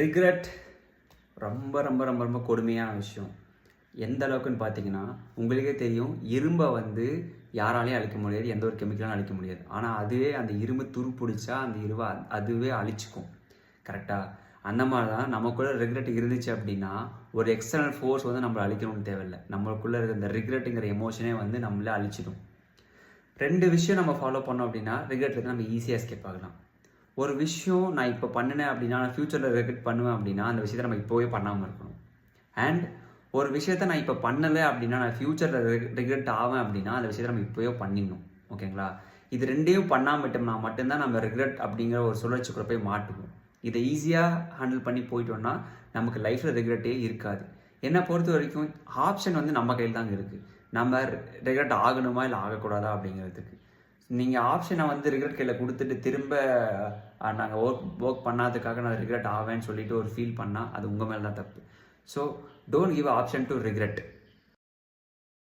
Regret ரொம்ப ரொம்ப ரொம்ப ரொம்ப கொடுமையான விஷயம். எந்த அளவுக்குன்னு பார்த்தீங்கன்னா, உங்களுக்கே தெரியும், இரும்பை வந்து யாராலையும் அழிக்க முடியாது, எந்த ஒரு கெமிக்கலாலும் அழிக்க முடியாது. ஆனால் அதுவே அந்த இரும்பு துரு பிடிச்சா அந்த இருவை அதுவே அழிச்சிக்கும். கரெக்டாக? அந்த மாதிரி தான் நமக்குள்ளே ரிக்ரெட் இருந்துச்சு அப்படின்னா, ஒரு எக்ஸ்டர்னல் ஃபோர்ஸ் வந்து நம்மளை அழிக்கணும்னு தேவையில்லை. நம்மளுக்குள்ளே இருக்கிற இந்த ரிக்ரெட்டுங்கிற எமோஷனே வந்து நம்மளே அழிச்சிடும். 2 விஷயம் நம்ம ஃபாலோ பண்ணோம் அப்படின்னா, ரிக்ரெட்லேருந்து நம்ம ஈஸியாக எஸ்கேப் ஆகலாம். ஒரு விஷயம் நான் இப்போ பண்ணினேன் அப்படின்னா, நான் ஃப்யூச்சரில் ரிக்ரெட் பண்ணுவேன் அப்படின்னா, அந்த விஷயத்தை நம்ம இப்போவே பண்ணாமல் இருக்கணும். அண்ட் ஒரு விஷயத்தை நான் இப்போ பண்ணலை அப்படின்னா, நான் ஃப்யூச்சரில் ரிக்ரெட் ஆவேன் அப்படின்னா, அந்த விஷயத்தை நம்ம இப்போவே பண்ணிடணும். ஓகேங்களா? இது 2யும் பண்ணாமல் விட்டோம்னா மட்டும்தான் நம்ம ரிக்ரெட் அப்படிங்கிற ஒரு சுழற்சிக்குள்ள போய் மாட்டுவோம். இதை ஈஸியாக ஹேண்டில் பண்ணி போயிட்டோம்னா நமக்கு லைஃப்பில் ரிக்ரெட்டே இருக்காது. என்னை பொறுத்த வரைக்கும் ஆப்ஷன் வந்து நம்ம கையில் தாங்க இருக்குது. நம்ம ரிக்ரெட் ஆகணுமா இல்லை ஆகக்கூடாதா அப்படிங்கிறதுக்கு. நீங்கள் ஆப்ஷனை வந்து ரிக்ரெட் கையில் கொடுத்துட்டு திரும்ப நாங்கள் ஒர்க் பண்ணாததுக்காக நான் ரிக்ரெட் ஆவேன்னு சொல்லிட்டு ஒரு ஃபீல் பண்ணால் அது உங்கள் மேலே தான் தப்பு. So don't give option to regret.